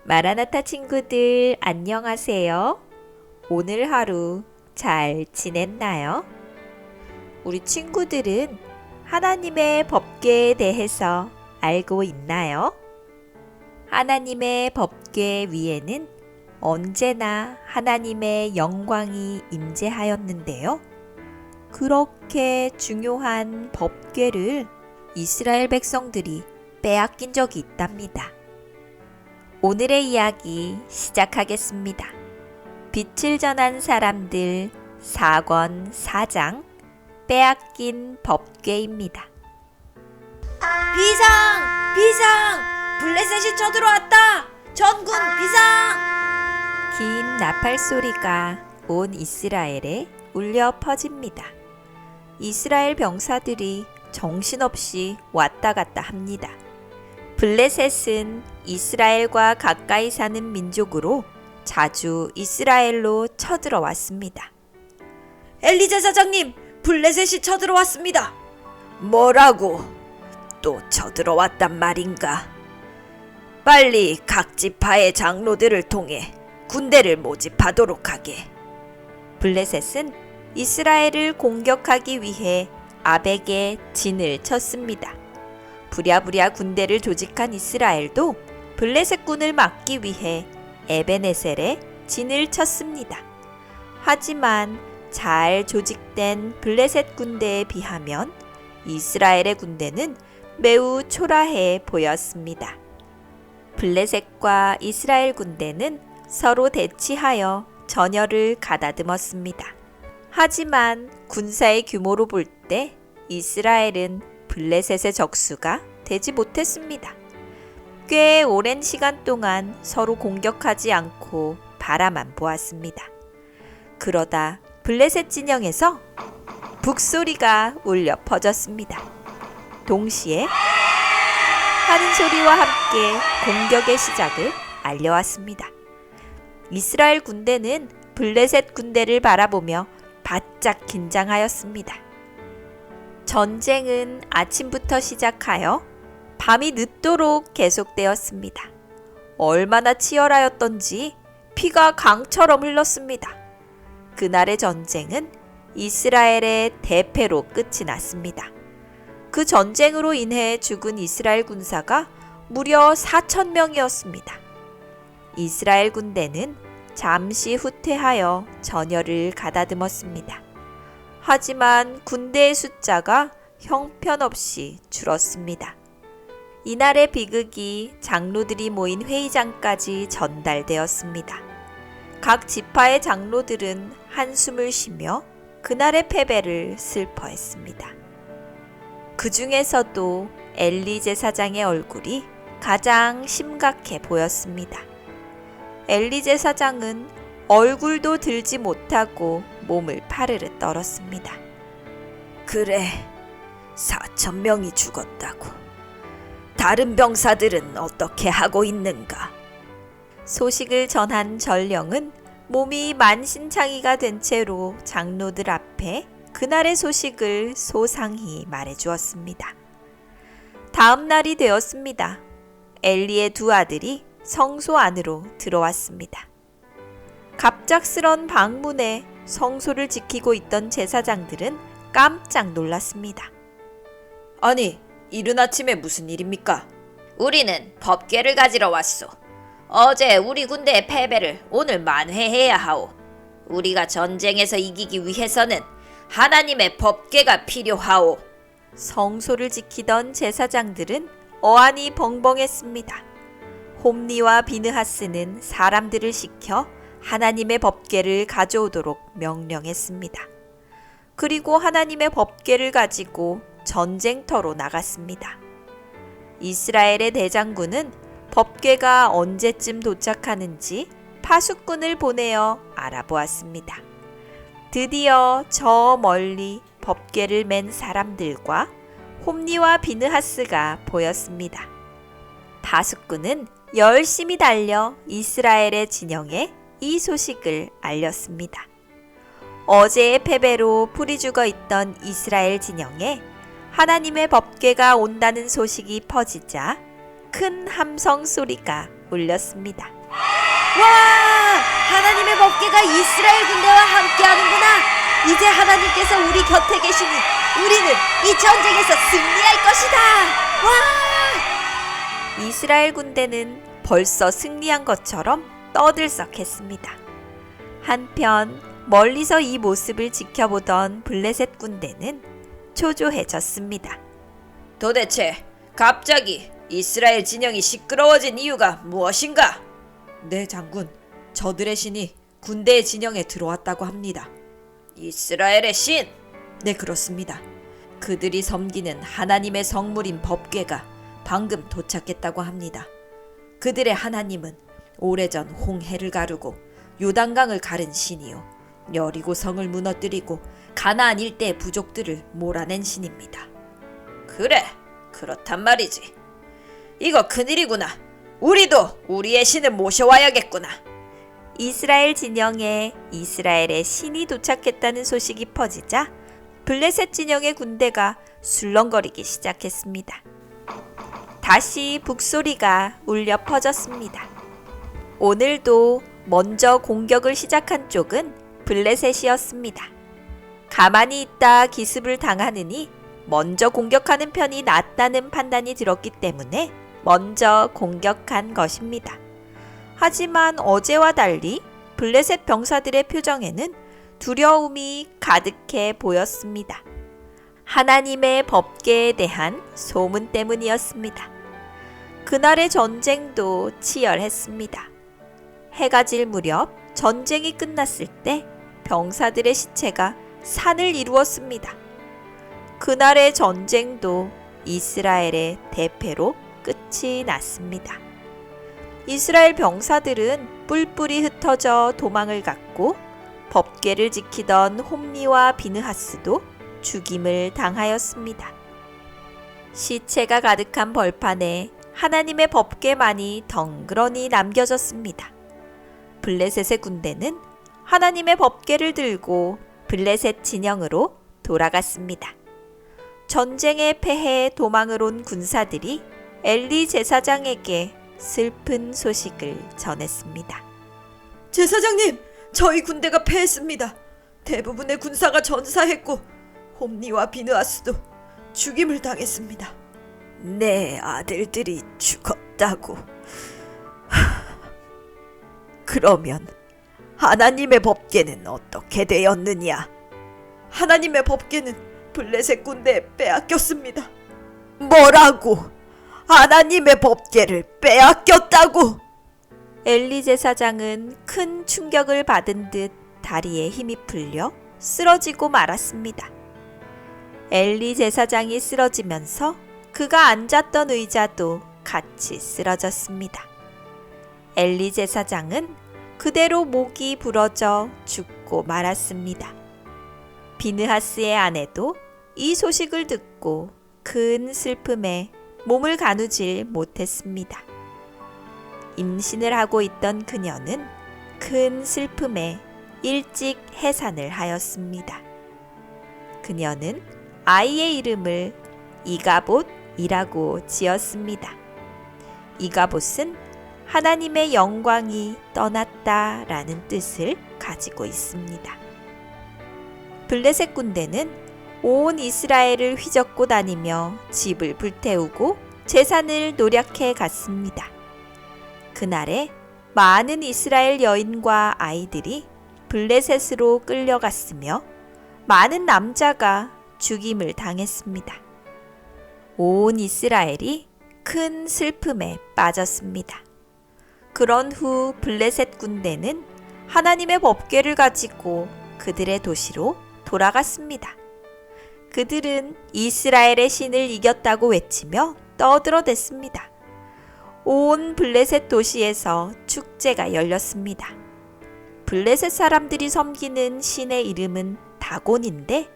마라나타 친구들 안녕하세요. 오늘 하루 잘 지냈나요? 우리 친구들은 하나님의 법궤에 대해서 알고 있나요? 하나님의 법궤 위에는 언제나 하나님의 영광이 임재하였는데요. 그렇게 중요한 법궤를 이스라엘 백성들이 빼앗긴 적이 있답니다. 오늘의 이야기 시작하겠습니다. 빛을 전한 사람들 4권 4장 빼앗긴 법궤입니다. 비상! 비상! 블레셋이 쳐들어왔다! 전군 비상! 긴 나팔 소리가 온 이스라엘에 울려 퍼집니다. 이스라엘 병사들이 정신없이 왔다 갔다 합니다. 블레셋은 이스라엘과 가까이 사는 민족으로 자주 이스라엘로 쳐들어왔습니다. 엘리 제사장님, 블레셋이 쳐들어왔습니다. 뭐라고? 또 쳐들어왔단 말인가? 빨리 각 지파의 장로들을 통해 군대를 모집하도록 하게. 블레셋은 이스라엘을 공격하기 위해 아벡에 진을 쳤습니다. 부랴부랴 군대를 조직한 이스라엘도 블레셋군을 막기 위해 에베네셀에 진을 쳤습니다. 하지만 잘 조직된 블레셋 군대에 비하면 이스라엘의 군대는 매우 초라해 보였습니다. 블레셋과 이스라엘 군대는 서로 대치하여 전열을 가다듬었습니다. 하지만 군사의 규모로 볼 때 이스라엘은 블레셋의 적수가 되지 못했습니다. 꽤 오랜 시간 동안 서로 공격하지 않고 바라만 보았습니다. 그러다 블레셋 진영에서 북소리가 울려 퍼졌습니다. 동시에 하는 소리와 함께 공격의 시작을 알려왔습니다. 이스라엘 군대는 블레셋 군대를 바라보며 바짝 긴장하였습니다. 전쟁은 아침부터 시작하여 밤이 늦도록 계속되었습니다. 얼마나 치열하였던지 피가 강처럼 흘렀습니다. 그날의 전쟁은 이스라엘의 대패로 끝이 났습니다. 그 전쟁으로 인해 죽은 이스라엘 군사가 무려 4,000명이었습니다. 이스라엘 군대는 잠시 후퇴하여 전열을 가다듬었습니다. 하지만 군대의 숫자가 형편없이 줄었습니다. 이날의 비극이 장로들이 모인 회의장까지 전달되었습니다. 각 지파의 장로들은 한숨을 쉬며 그날의 패배를 슬퍼했습니다. 그 중에서도 엘리 제사장의 얼굴이 가장 심각해 보였습니다. 엘리 제사장은 얼굴도 들지 못하고 몸을 파르르 떨었습니다. 그래, 4,000명이 죽었다고. 다른 병사들은 어떻게 하고 있는가? 소식을 전한 전령은 몸이 만신창이가 된 채로 장로들 앞에 그날의 소식을 소상히 말해주었습니다. 다음 날이 되었습니다. 엘리의 두 아들이 성소 안으로 들어왔습니다. 갑작스런 방문에 성소를 지키고 있던 제사장들은 깜짝 놀랐습니다. 아니, 이른 아침에 무슨 일입니까? 우리는 법궤를 가지러 왔소. 어제 우리 군대의 패배를 오늘 만회해야 하오. 우리가 전쟁에서 이기기 위해서는 하나님의 법궤가 필요하오. 성소를 지키던 제사장들은 어안이 벙벙했습니다. 홈니와 비느하스는 사람들을 시켜 하나님의 법궤를 가져오도록 명령했습니다. 그리고 하나님의 법궤를 가지고 전쟁터로 나갔습니다. 이스라엘의 대장군은 법궤가 언제쯤 도착하는지 파수꾼을 보내어 알아보았습니다. 드디어 저 멀리 법궤를 맨 사람들과 홈니와 비느하스가 보였습니다. 파수꾼은 열심히 달려 이스라엘의 진영에 이 소식을 알렸습니다. 어제의 패배로 풀이 죽어 있던 이스라엘 진영에 하나님의 법궤가 온다는 소식이 퍼지자 큰 함성 소리가 울렸습니다. 와! 하나님의 법궤가 이스라엘 군대와 함께하는구나. 이제 하나님께서 우리 곁에 계시니 우리는 이 전쟁에서 승리할 것이다. 와! 이스라엘 군대는 벌써 승리한 것처럼 떠들썩했습니다. 한편 멀리서 이 모습을 지켜보던 블레셋 군대는 초조해졌습니다. 도대체 갑자기 이스라엘 진영이 시끄러워진 이유가 무엇인가? 네, 장군. 저들의 신이 군대의 진영에 들어왔다고 합니다. 이스라엘의 신? 네, 그렇습니다. 그들이 섬기는 하나님의 성물인 법궤가 방금 도착했다고 합니다. 그들의 하나님은 오래전 홍해를 가르고 요단강을 가른 신이요, 여리고 성을 무너뜨리고 가나안 일대의 부족들을 몰아낸 신입니다. 그래, 그렇단 말이지. 이거 큰일이구나. 우리도 우리의 신을 모셔와야겠구나. 이스라엘 진영에 이스라엘의 신이 도착했다는 소식이 퍼지자 블레셋 진영의 군대가 술렁거리기 시작했습니다. 다시 북소리가 울려 퍼졌습니다. 오늘도 먼저 공격을 시작한 쪽은 블레셋이었습니다. 가만히 있다 기습을 당하느니 먼저 공격하는 편이 낫다는 판단이 들었기 때문에 먼저 공격한 것입니다. 하지만 어제와 달리 블레셋 병사들의 표정에는 두려움이 가득해 보였습니다. 하나님의 법궤에 대한 소문 때문이었습니다. 그날의 전쟁도 치열했습니다. 해가 질 무렵 전쟁이 끝났을 때 병사들의 시체가 산을 이루었습니다. 그날의 전쟁도 이스라엘의 대패로 끝이 났습니다. 이스라엘 병사들은 뿔뿔이 흩어져 도망을 갔고 법궤를 지키던 홈리와 비느하스도 죽임을 당하였습니다. 시체가 가득한 벌판에 하나님의 법궤만이 덩그러니 남겨졌습니다. 블레셋의 군대는 하나님의 법궤를 들고 블레셋 진영으로 돌아갔습니다. 전쟁에 패해 도망을 온 군사들이 엘리 제사장에게 슬픈 소식을 전했습니다. 제사장님, 저희 군대가 패했습니다. 대부분의 군사가 전사했고 홈리와 비느하스도 죽임을 당했습니다. 내 아들들이 죽었다고. 그러면 하나님의 법궤는 어떻게 되었느냐? 하나님의 법궤는 블레셋 군대에 빼앗겼습니다. 뭐라고? 하나님의 법궤를 빼앗겼다고? 엘리 제사장은 큰 충격을 받은 듯 다리에 힘이 풀려 쓰러지고 말았습니다. 엘리 제사장이 쓰러지면서 그가 앉았던 의자도 같이 쓰러졌습니다. 엘리 제사장은 그대로 목이 부러져 죽고 말았습니다. 비느하스의 아내도 이 소식을 듣고 큰 슬픔에 몸을 가누질 못했습니다. 임신을 하고 있던 그녀는 큰 슬픔에 일찍 해산을 하였습니다. 그녀는 아이의 이름을 이가봇이라고 지었습니다. 이가봇은 하나님의 영광이 떠났다라는 뜻을 가지고 있습니다. 블레셋 군대는 온 이스라엘을 휘젓고 다니며 집을 불태우고 재산을 노략해 갔습니다. 그날에 많은 이스라엘 여인과 아이들이 블레셋으로 끌려갔으며 많은 남자가 죽임을 당했습니다. 온 이스라엘이 큰 슬픔에 빠졌습니다. 그런 후 블레셋 군대는 하나님의 법궤를 가지고 그들의 도시로 돌아갔습니다. 그들은 이스라엘의 신을 이겼다고 외치며 떠들어댔습니다. 온 블레셋 도시에서 축제가 열렸습니다. 블레셋 사람들이 섬기는 신의 이름은 다곤인데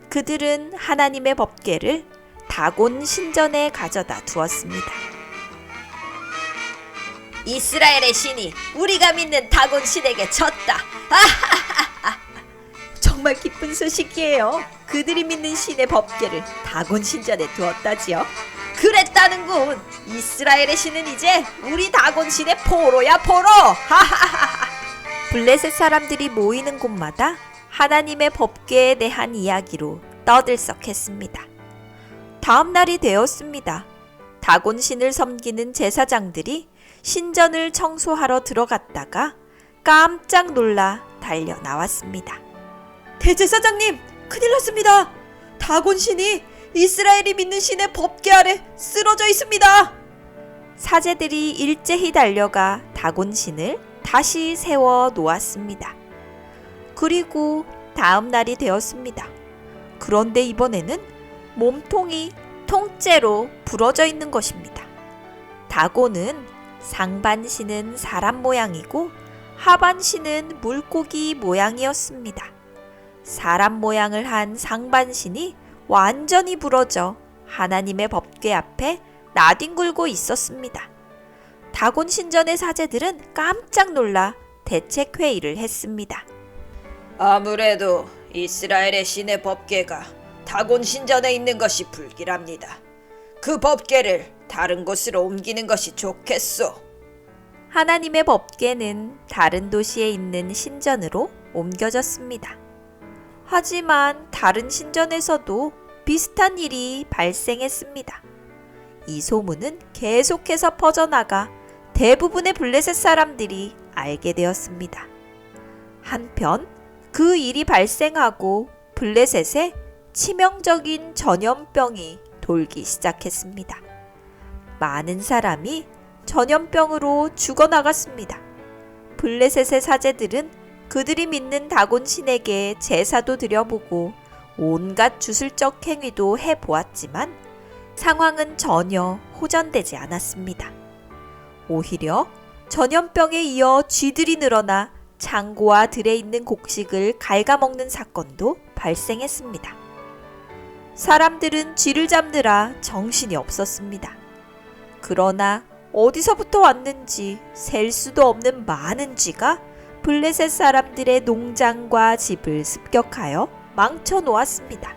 그들은 하나님의 법궤를 다곤 신전에 가져다 두었습니다. 이스라엘의 신이 우리가 믿는 다곤 신에게 졌다. 정말 기쁜 소식이에요. 그들이 믿는 신의 법궤를 다곤 신전에 두었다지요. 그랬다. 한다는군. 이스라엘의 신은 이제 우리 다곤 신의 포로야, 포로. 하하하. 블레셋 사람들이 모이는 곳마다 하나님의 법궤에 대한 이야기로 떠들썩했습니다. 다음 날이 되었습니다. 다곤 신을 섬기는 제사장들이 신전을 청소하러 들어갔다가 깜짝 놀라 달려 나왔습니다. 대제사장님, 큰일 났습니다. 다곤 신이 이스라엘이 믿는 신의 법궤 아래 쓰러져 있습니다. 사제들이 일제히 달려가 다곤 신을 다시 세워 놓았습니다. 그리고 다음 날이 되었습니다. 그런데 이번에는 몸통이 통째로 부러져 있는 것입니다. 다곤은 상반신은 사람 모양이고 하반신은 물고기 모양이었습니다. 사람 모양을 한 상반신이 완전히 부러져 하나님의 법궤 앞에 나뒹굴고 있었습니다. 다곤 신전의 사제들은 깜짝 놀라 대책 회의를 했습니다. 아무래도 이스라엘의 신의 법궤가 다곤 신전에 있는 것이 불길합니다. 그 법궤를 다른 곳으로 옮기는 것이 좋겠소. 하나님의 법궤는 다른 도시에 있는 신전으로 옮겨졌습니다. 하지만 다른 신전에서도 비슷한 일이 발생했습니다. 이 소문은 계속해서 퍼져나가 대부분의 블레셋 사람들이 알게 되었습니다. 한편 그 일이 발생하고 블레셋에 치명적인 전염병이 돌기 시작했습니다. 많은 사람이 전염병으로 죽어나갔습니다. 블레셋의 사제들은 그들이 믿는 다곤 신에게 제사도 드려보고 온갖 주술적 행위도 해보았지만 상황은 전혀 호전되지 않았습니다. 오히려 전염병에 이어 쥐들이 늘어나 창고와 들에 있는 곡식을 갉아먹는 사건도 발생했습니다. 사람들은 쥐를 잡느라 정신이 없었습니다. 그러나 어디서부터 왔는지 셀 수도 없는 많은 쥐가 블레셋 사람들의 농장과 집을 습격하여 망쳐 놓았습니다.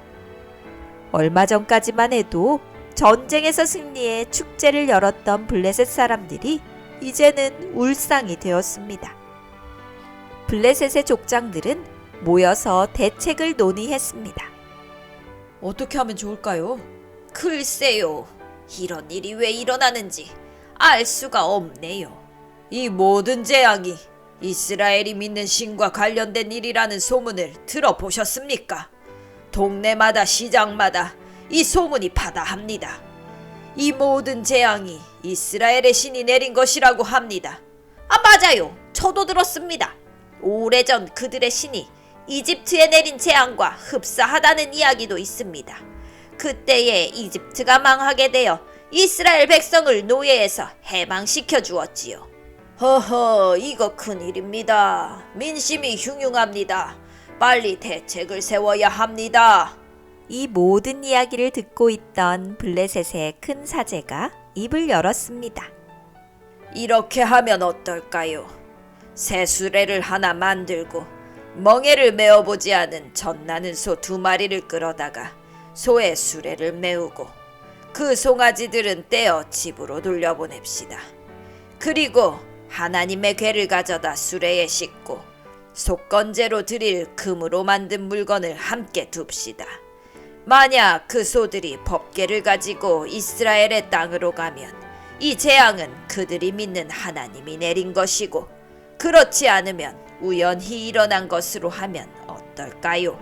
얼마 전까지만 해도 전쟁에서 승리해 축제를 열었던 블레셋 사람들이 이제는 울상이 되었습니다. 블레셋의 족장들은 모여서 대책을 논의했습니다. 어떻게 하면 좋을까요? 글쎄요. 이런 일이 왜 일어나는지 알 수가 없네요. 이 모든 재앙이 이스라엘이 믿는 신과 관련된 일이라는 소문을 들어보셨습니까? 동네마다 시장마다 이 소문이 파다합니다. 이 모든 재앙이 이스라엘의 신이 내린 것이라고 합니다. 아, 맞아요. 저도 들었습니다. 오래전 그들의 신이 이집트에 내린 재앙과 흡사하다는 이야기도 있습니다. 그때에 이집트가 망하게 되어 이스라엘 백성을 노예에서 해방시켜 주었지요. 허허, 이거 큰일입니다. 민심이 흉흉합니다. 빨리 대책을 세워야 합니다. 이 모든 이야기를 듣고 있던 블레셋의 큰 사제가 입을 열었습니다. 이렇게 하면 어떨까요? 새 수레를 하나 만들고 멍에를 메어보지 않은 젖나는 소 2마리를 끌어다가 소의 수레를 메우고 그 송아지들은 떼어 집으로 돌려보냅시다. 그리고 하나님의 궤를 가져다 수레에 싣고 속건제로 드릴 금으로 만든 물건을 함께 둡시다. 만약 그 소들이 법궤를 가지고 이스라엘의 땅으로 가면 이 재앙은 그들이 믿는 하나님이 내린 것이고, 그렇지 않으면 우연히 일어난 것으로 하면 어떨까요?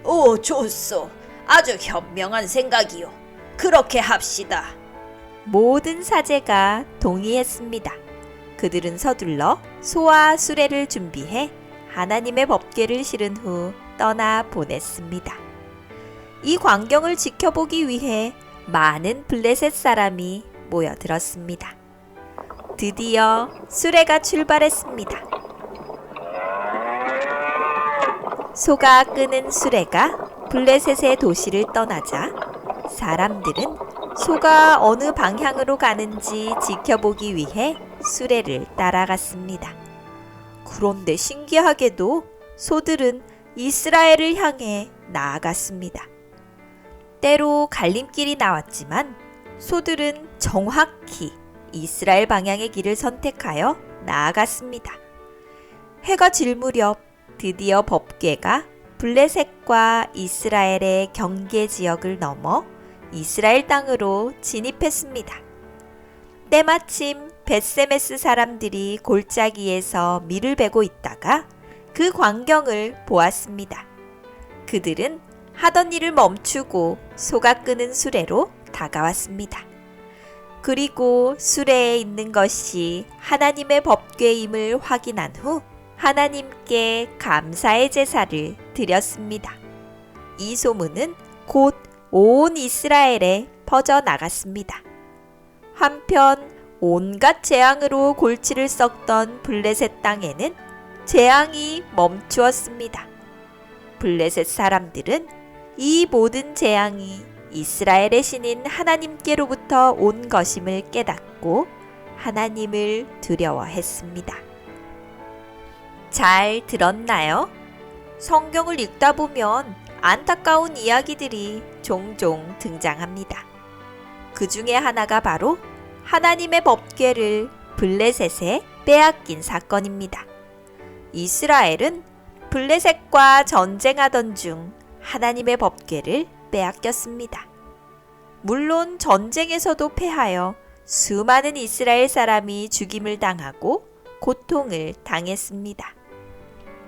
오, 좋소. 아주 현명한 생각이요. 그렇게 합시다. 모든 사제가 동의했습니다. 그들은 서둘러 소와 수레를 준비해 하나님의 법궤를 실은 후 떠나 보냈습니다. 이 광경을 지켜보기 위해 많은 블레셋 사람이 모여들었습니다. 드디어 수레가 출발했습니다. 소가 끄는 수레가 블레셋의 도시를 떠나자 사람들은 소가 어느 방향으로 가는지 지켜보기 위해 수레를 따라갔습니다. 그런데 신기하게도 소들은 이스라엘을 향해 나아갔습니다. 때로 갈림길이 나왔지만 소들은 정확히 이스라엘 방향의 길을 선택하여 나아갔습니다. 해가 질 무렵 드디어 법궤가 블레셋과 이스라엘의 경계 지역을 넘어 이스라엘 땅으로 진입했습니다. 때마침 벳세메스 사람들이 골짜기에서 밀을 베고 있다가 그 광경을 보았습니다. 그들은 하던 일을 멈추고 소가 끄는 수레로 다가왔습니다. 그리고 수레에 있는 것이 하나님의 법궤임을 확인한 후 하나님께 감사의 제사를 드렸습니다. 이 소문은 곧 온 이스라엘에 퍼져 나갔습니다. 한편 온갖 재앙으로 골치를 썩던 블레셋 땅에는 재앙이 멈추었습니다. 블레셋 사람들은 이 모든 재앙이 이스라엘의 신인 하나님께로부터 온 것임을 깨닫고 하나님을 두려워했습니다. 잘 들었나요? 성경을 읽다 보면 안타까운 이야기들이 종종 등장합니다. 그 중에 하나가 바로 하나님의 법궤를 블레셋에 빼앗긴 사건입니다. 이스라엘은 블레셋과 전쟁하던 중 하나님의 법궤를 빼앗겼습니다. 물론 전쟁에서도 패하여 수많은 이스라엘 사람이 죽임을 당하고 고통을 당했습니다.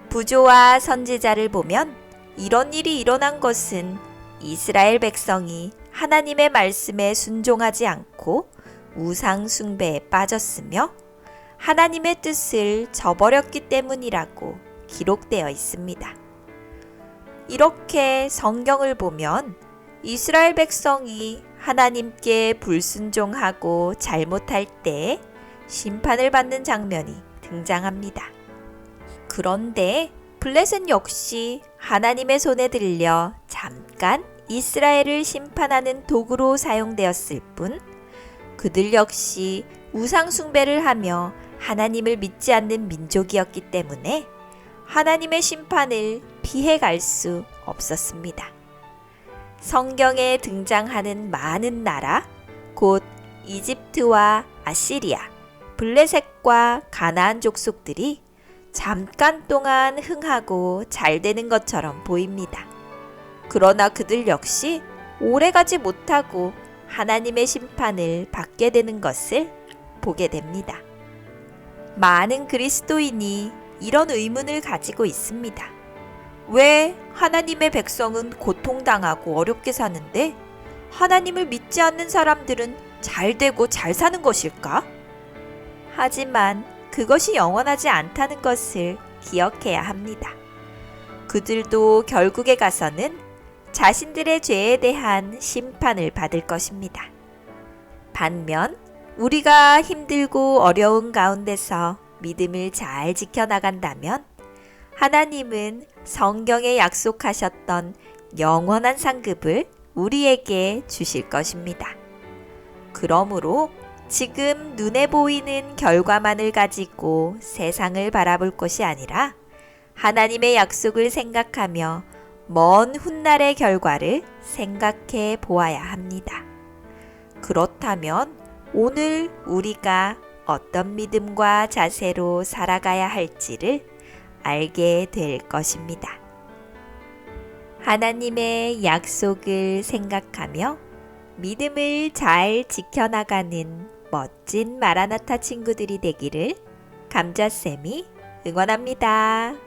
부조와 선지자를 보면 이런 일이 일어난 것은 이스라엘 백성이 하나님의 말씀에 순종하지 않고 우상 숭배에 빠졌으며 하나님의 뜻을 저버렸기 때문이라고 기록되어 있습니다. 이렇게 성경을 보면 이스라엘 백성이 하나님께 불순종하고 잘못할 때 심판을 받는 장면이 등장합니다. 그런데 블레셋 역시 하나님의 손에 들려 잠깐 이스라엘을 심판하는 도구로 사용되었을 뿐 그들 역시 우상 숭배를 하며 하나님을 믿지 않는 민족이었기 때문에 하나님의 심판을 피해갈 수 없었습니다. 성경에 등장하는 많은 나라, 곧 이집트와 아시리아, 블레셋과 가나안 족속들이 잠깐 동안 흥하고 잘 되는 것처럼 보입니다. 그러나 그들 역시 오래가지 못하고 하나님의 심판을 받게 되는 것을 보게 됩니다. 많은 그리스도인이 이런 의문을 가지고 있습니다. 왜 하나님의 백성은 고통당하고 어렵게 사는데 하나님을 믿지 않는 사람들은 잘 되고 잘 사는 것일까? 하지만 그것이 영원하지 않다는 것을 기억해야 합니다. 그들도 결국에 가서는 자신들의 죄에 대한 심판을 받을 것입니다. 반면 우리가 힘들고 어려운 가운데서 믿음을 잘 지켜나간다면 하나님은 성경에 약속하셨던 영원한 상급을 우리에게 주실 것입니다. 그러므로 지금 눈에 보이는 결과만을 가지고 세상을 바라볼 것이 아니라 하나님의 약속을 생각하며 먼 훗날의 결과를 생각해 보아야 합니다. 그렇다면 오늘 우리가 어떤 믿음과 자세로 살아가야 할지를 알게 될 것입니다. 하나님의 약속을 생각하며 믿음을 잘 지켜나가는 멋진 마라나타 친구들이 되기를 감자쌤이 응원합니다.